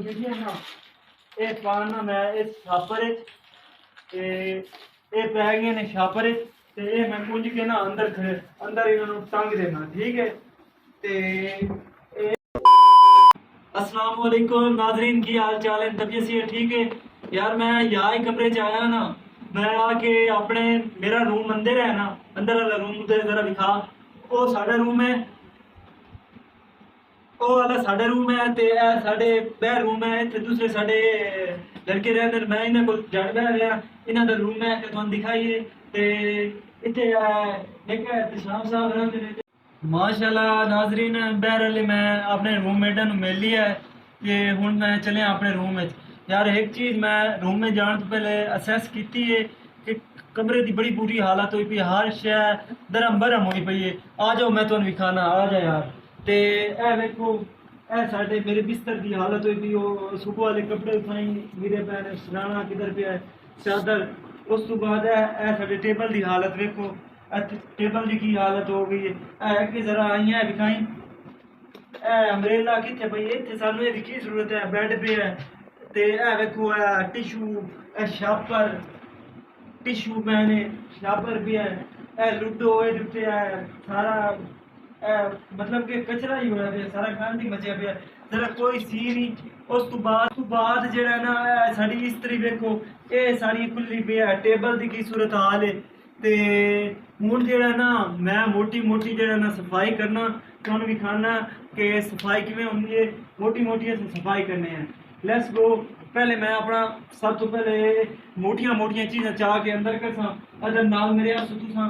विधियां ना ये पाना मैं इस छापर ते ये पै गए ने छापर ते ये मैं कुंज के ना अंदर इन्होंने टंग देना ठीक है। ते अस्सलाम वालेकुम नाजरीन, की हाल चाल है? तबीयत से ठीक है यार। मैं यहाँ ही कमरे च आया ना, मैं आके अपने मेरा रूम अंदर है ना, अंदर वाला रूम उधर जरा दिखा। वो साढ़ा रूम है, ਉਹ ਵਾਲਾ ਸਾਡਾ रूम है ਤੇ ਇਹ ਸਾਡੇ ਬਹਿ रूम है। ਇੱਥੇ ਦੂਸਰੇ ਸਾਡੇ ਲੜਕੇ ਰਹਿੰਦੇ ਨੇ, ਮੈਂ ਇਹਨਾਂ ਕੋਲ ਜੜ ਬਹਿ ਰਿਹਾ। ਇਹਨਾਂ ਦਾ रूम है ਤੇ ਤੁਹਾਨੂੰ ਦਿਖਾਈਏ। ਤੇ ਇੱਥੇ ਇੱਕ ਇਤਸ਼ਾਮ ਸਾਹਿਬ ਰਹਿੰਦੇ ਨੇ। माशाल्लाह नाजरीन, बहरहाल मैं अपने रूममेटा मिल लिया है कि हूँ मैं चलिया अपने रूम में। यार एक चीज़ मैं रूम में जाने तो पहले असैस की है कि कमरे की बड़ी बुरी हालत हुई पी, हर शह धर्म भरम हुई पई है। आ जाओ मैं तुम्हें विखाना, आ जाए यार। तो यह वेखो ए साढ़े मेरे बिस्तर की हालत हुई पी, सुबह वाले कपड़े उठाई गिरे पे ने, सराना किधर पे है, चादर। उस तो बाद साढ़े टेबल की हालत वेखो, टेबल की हालत हो गई है कि जरा आई है दिखाई। अमरेला कितने पई इतने सानू ये की जरूरत है, बैड पे है। ते वेखो टिशू शापर, टिशू मैंने शापर भी है, लूडो जुटे है सारा मतलब कि कचरा ही होया पे, सारा गंद ही मचिया पे, जरा कोई सी नहीं। उस तो बाद जेड़ा ना साड़ी इस्त्री वेखो ये सारी खुली पे है। टेबल की सूरत हाल है ते हूँ जो ना मैं मोटी मोटी जो ना सफाई करना तुहानू भी खाना कि सफाई किवें होंदी है। मोटी मोटी सफाई करने हैं। Let's go. पहले मैं अपना सब तो पहले मोटिया मोटिया चीज़ां चाह के अंदर करसा। अगर नाल मेरे हथ तुसां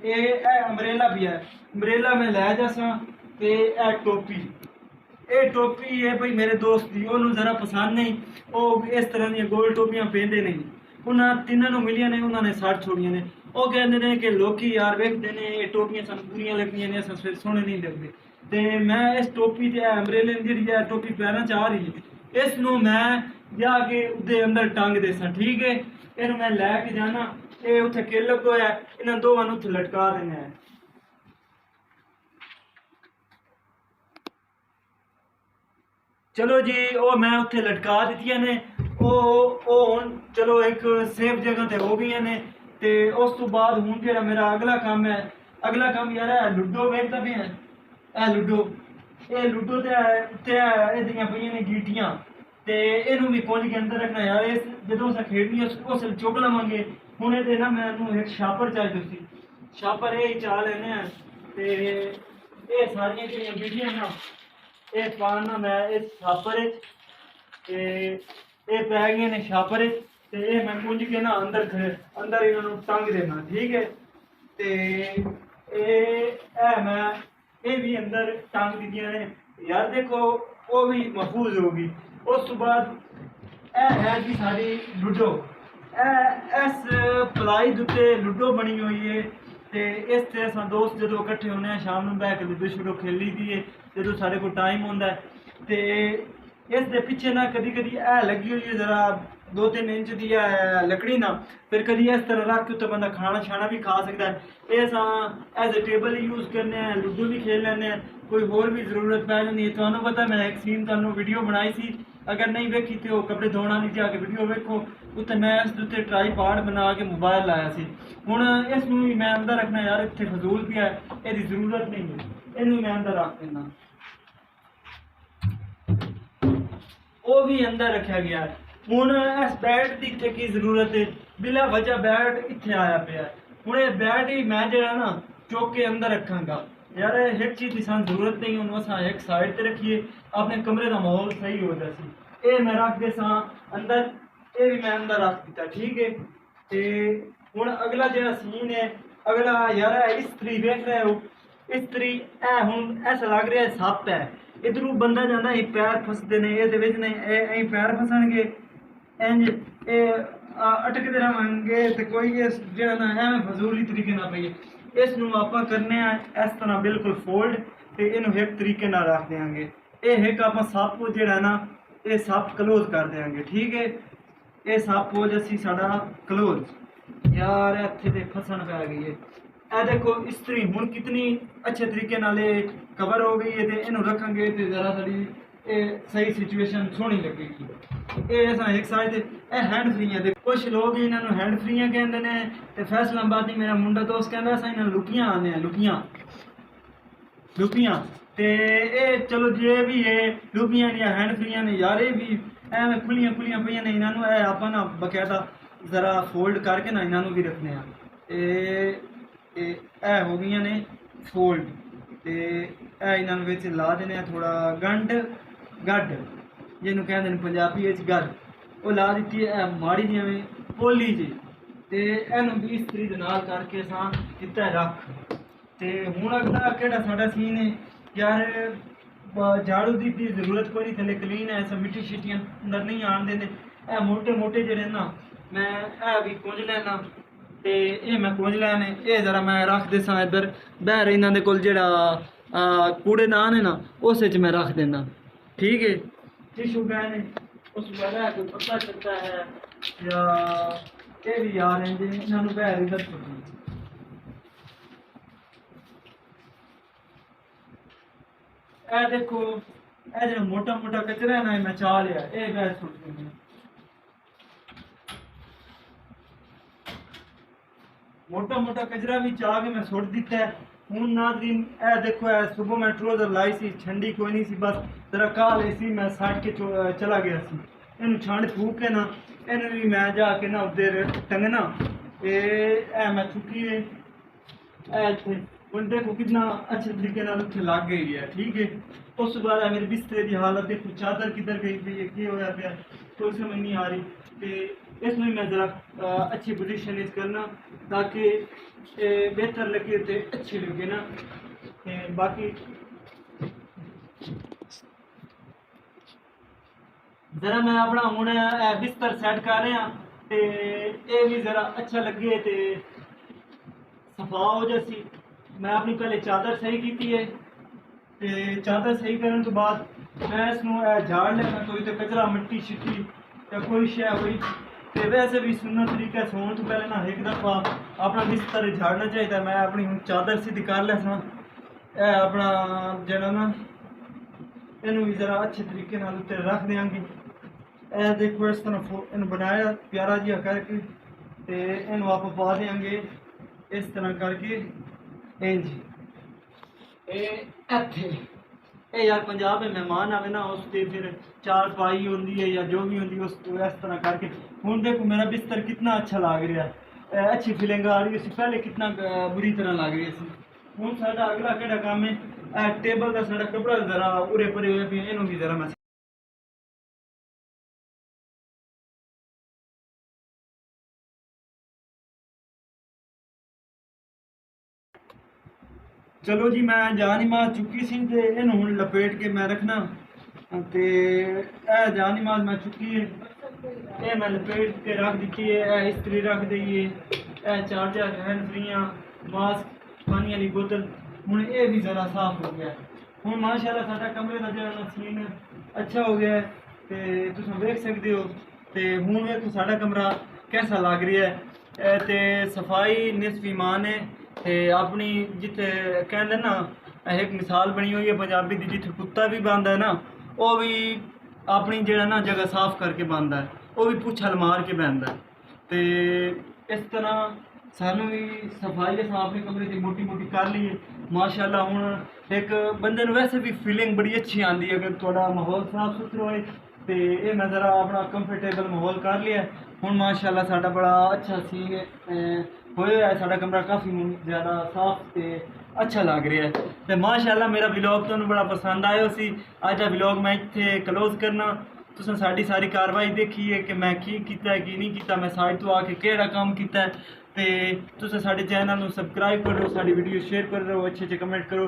ये अमरेला भी है, अमरेला मैं लै जासा। ते टोपी, ये टोपी है भाई मेरे दोस्त की, उन्होंने जरा पसंद नहीं, वो इस तरह दी गोल टोपियां पहनते नहीं। उन्होंने तिन्हों मिलिया ने, उन्होंने साड़ छोड़िया ने। वो कहते हैं कि लोग यार वेखते हैं ये टोपियां सानू बुरियां लगदियां ने, अस फिर सोहने नहीं लगते। तो मैं इस टोपी ते अमरेले जी टोपी पहनना चाह रही है, इस नू मैं जाके उदे अंदर टंग देसा ठीक है। इन्हू मैं लैके जाना, ये उत्थे किलक होया, इन्होंने दोवां नू उत्थे लटका देना है। चलो जी, वो मैं उत्थे लटका दित्तियां ने। वो हुण चलो एक सेफ जगह ते हो गई ने। ते उस तो बाद हूँ जो मेरा अगला काम है, अगला काम यार है लूडो वेखता भी है। लूडो ये लूडो ते एदियां पईयां ने गीटियां, ते इनू भी कुंज के अंदर रखना यार। इस जो अस खेडनी उस चुक लवांगे। हूँ ये ना मैनू एक छापर चाहिए सी, छापर ये चाह लेने हैं। ते ये सारियां जेहड़ियां गीटियां ना ये पाना मैं इस छापर ये पै गए ने छापर ते ये मैं कुंज के ना अंदर इन्होंने टंग देना ठीक है। ते मैं ये भी अंदर टंग दित्तियां ने यार। देखो वो भी महफूज होगी। उस तो बाद है जी साड़ी लूडो, इस पलाई दुते लूडो बनी हुई है। ते इस ते असां दोस्त जो इकट्ठे होने हैं शाम को बह के लूडो शूडो खेली दी है जो साढ़े को टाइम होंदा है। ते इस दे पिछे ना कदी कदी लगी हुई है जरा 2-3 इंच की लकड़ी ना, फिर कभी इस तरह रख के उत्ते बंदा खाना शाना भी खा सकता है। ये एज ए टेबल यूज़ करने हैं, लूडो भी खेल लेने हैं, कोई होर भी जरूरत पै जाती है। तुहानू पता मैं एक सीन तुहानू वीडियो बनाई सी, अगर नहीं वेखी तो कपड़े धोना नहीं जाके वीडियो वेखो, उत्ते मैं इस उत्ते ट्राईपॉड बना के मोबाइल लाया सी। हुण इस नूं मैं अंदर रखना यार, इत्थे फजूल भी है, इसकी जरूरत नहीं है, इनू मैं अंदर रख देना। वो भी अंदर रखा गया है। हुण इस बैट की इत्थे की जरूरत है, बिला वजह बैट इत्थे आया पे है। हुण ये बैट ही मैं जो ना चुक के अंदर रखांगा यार। एक चीज़ की सान जरूरत नहीं, उन्होंने असा एक साइड पर रखिए, अपने कमरे का माहौल सही हो जाए। ये मैं रख दे सा अंदर, ये भी मैं अंदर रख दिता ठीक है। तो हुण अगला जो सीन है, अगला यार इस्त्री देख रहे हो, इस्त्री हुण ऐसा लग रहा है सप है, इधरों बंदा जाता है पैर फसते ने, ये ने पैर फसणगे इंज अटकते रहेंगे। तो कोई जो ना एवं फजूली तरीके ना पईए। इस नूं आपां करने इस तरह बिल्कुल फोल्ड, तो इनू एक तरीके ना रख देंगे। ये एक आप सप जो ना ये सप क्लोज कर देंगे ठीक है। ये सप हो जैसी साड़ा क्लोज यार। इत्थे ते फसन पै गई है। ए देखो इस्त्री हुण कितनी अच्छे तरीके नाल कवर हो गई है। तो इनू रखेंगे तो जरा साड़ी ਇਹ ਸਹੀ ਸਿਚੁਏਸ਼ਨ ਸੋਹਣੀ ਲੱਗੇਗੀ। ਇਹ ਅਸਾਂ ਇੱਕ ਸਾਈਡ ਤੇ ਇਹ ਹੈਂਡ ਫਰੀਆਂ ਦੇ ਕੁਝ ਲੋਕ ਇਹਨਾਂ ਨੂੰ ਹੈਂਡ ਫਰੀਆਂ ਕਹਿੰਦੇ ਨੇ ਤੇ ਫੈਸਲਾਬਾਦੀ ਮੇਰਾ ਮੁੰਡਾ ਦੋਸਤ ਕਹਿੰਦਾ ਅਸਾਂ ਇਹਨਾਂ ਨੂੰ ਲੁਕੀਆਂ ਆਉਂਦੇ ਆ ਲੁਕੀਆਂ ਤੇ ਇਹ ਚਲੋ ਜੇ ਵੀ ਇਹ ਲੁਕੀਆਂ ਜਾਂ ਹੈਂਡ ਫਰੀਆਂ ਨੇ ਯਾਰ ਇਹ ਵੀ ਐਵੇਂ ਖੁੱਲੀਆਂ ਪਈਆਂ ਨੇ ਇਹਨਾਂ ਨੂੰ ਇਹ ਆਪਾਂ ਨਾ ਬਕਾਇਦਾ ਜ਼ਰਾ ਫੋਲਡ ਕਰਕੇ ਨਾ ਇਹਨਾਂ ਨੂੰ ਵੀ ਰੱਖਨੇ ਆ। ਇਹ ਹੋ ਗਈਆਂ ਨੇ ਫੋਲਡ ਤੇ ਇਹ ਇਹਨਾਂ ਨੂੰ ਵਿੱਚ ਲਾ ਦੇਣੇ ਆ ਥੋੜਾ ਗੱਡ ਜਿਹਨੂੰ ਕਹਿੰਦੇ ਨੇ ਪੰਜਾਬੀ ਵਿੱਚ ਗੱਡ ਉਹ ਲਾ ਦਿੱਤੀ ਹੈ ਮਾੜੀ ਜਿਵੇਂ ਪੋਲੀ ਜੀ ਤੇ ਇਹਨੂੰ ਵੀ ਇਸਤਰੀ ਦੇ ਨਾਲ ਕਰਕੇ ਅਸਾਂ ਕੀਤਾ ਰੱਖ। ਤੇ ਹੁਣ ਅਗਲਾ ਕਿਹੜਾ ਸਾਡਾ ਸੀਨ ਹੈ ਯਾਰ ਝਾੜੂ ਦੀ ਜ਼ਰੂਰਤ ਕੋਈ ਨਹੀਂ ਥੱਲੇ ਕਲੀਨ ਹੈ ਸਭ ਮਿੱਟੀ ਸ਼ਿੱਟੀਆਂ ਅੰਦਰ ਨਹੀਂ ਆਣ ਦਿੰਦੇ। ਇਹ ਮੋਟੇ ਜਿਹੜੇ ਨਾ ਮੈਂ ਇਹ ਵੀ ਕੁੰਝ ਲੈਣਾ ਤੇ ਇਹ ਮੈਂ ਕੁੰਝ ਲੈਣੇ ਇਹ ਜ਼ਰਾ ਮੈਂ ਰੱਖ ਦੇ ਸਾਂ ਇੱਧਰ ਬਾਹਰ ਇਹਨਾਂ ਦੇ ਕੋਲ ਜਿਹੜਾ ਕੂੜੇਦਾਨ है ना उस मैं रख देना ठीक है। टिशू बैन है उस वगैरह को पता चलता है या ये भी यार हैं जी इन्होंने बाहर इधर ए देखो ए जो मोटा कचरा है ना मैं चाह लिया ये बाहर सुट देंगे मोटा कचरा भी चाह के मैं सुट दिता है। हूँ नाज़रीन ए देखो है सुबह मैं ट्रोजर लाई सी ठंडी कोई नहीं सी बस जरा काल सी मैं साइड के चला गया सी इन छंड फूक के ना इन भी मैं जाके ना उधर टंगना ए मैं चुकी है उन देखो कितना अच्छे तरीके ना उत्थे लग गई है ठीक है। उस बाद मेरे बिस्तरे की हालत देखो चादर किधर गई पई है की होया पिया कोई समझ नहीं आ रही तो इसमें मैं ज़रा अच्छी पोजीशन इस करना ताकि बेहतर लगे तो अच्छी लगे ना बाकी जरा मैं अपना हूँ बिस्तर सैट कर रहा तो ये भी जरा अच्छा लगे तो सफा हो जैसी मैं अपनी पहले चादर सही की है तो चादर सही करने के बाद मैं इसनों झाड़ लेना कोई तो कचरा मिट्टी शिट्टी या कोई शय हुई तो वैसे भी सुनना तरीका सोने तो पहले ना एक दफ़ा अपना बिस्तर झाड़ना चाहिए। मैं अपनी हूँ चादर सीधी कर लिया अपना जरा ना इन भी ज़रा अच्छे तरीके नाल उत्ते रख देंगे। ए देखो इस तरह इन बनाया प्यारा जिहा करके तो इन आप पा देंगे इस तरह करके इंज इत्थे यार पंजाब में मेहमान आवे ना उससे फिर चार पाई होती है या जो भी होती है उस इस तरह करके हूँ देखो मेरा बिस्तर कितना अच्छा लग रहा है अच्छी फीलिंग आ रही है पहले कितना बुरी तरह लग रही है। हूँ साडा अगला केड़ा काम है टेबल का साडा कपड़ा जरा उरे परे हुए पे इनू भी जरा मैं चलो जी मैं जान नमाज चुकी सी ते इन हुण लपेट के मैं रखना ते जान नमाज मैं चुकी है ये मैं लपेट के रख दी है इस्त्री रख दी है चार्जर हैंड फ्रीयां मास्क पानी वाली बोतल हुण ये भी ज़रा साफ हो गया हुण माशाअल्लाह साडा कमरे का जो सीन अच्छा हो गया है ते तुसीं देख सकते हो ते हुण वेखो साडा कमरा कैसा लग रहा है ते सफाई निसफ ईमान है ते अपनी जिथे कहते ना एक मिसाल बनी हुई है पंजाबी की जिथे कुत्ता भी बांधा है ना वो भी अपनी जगह ना जगह साफ करके बांधा है वो भी पुछल मार के बहता है तो इस तरह सानू भी सफाई अस अपने कमरे की मोटी कर ली है माशाअल्लाह। हूँ एक बंदे नूं वैसे भी फीलिंग बड़ी अच्छी आती है अगर थोड़ा माहौल साफ सुथरा होए तो ये मैं ज़रा अपना कंफर्टेबल माहौल कर लिया हूँ माशाअल्लाह साडा बड़ा अच्छा सीन होया है साडा कमरा काफ़ी ज़्यादा साफ ते अच्छा लग रहा है तो माशाअल्लाह मेरा व्लॉग तुहानूं बड़ा पसंद आया सी अज दा व्लॉग मैं इत्थे क्लोज करना तुसें साडी सारी कार्रवाई देखी है कि मैं की कीता है की नहीं कीता मैं साइड तो आके केड़ा काम कीता है ते तुसें साडे चैनल नूं सबसक्राइब करो साडी वीडियो शेयर करो अच्छे कमेंट करो।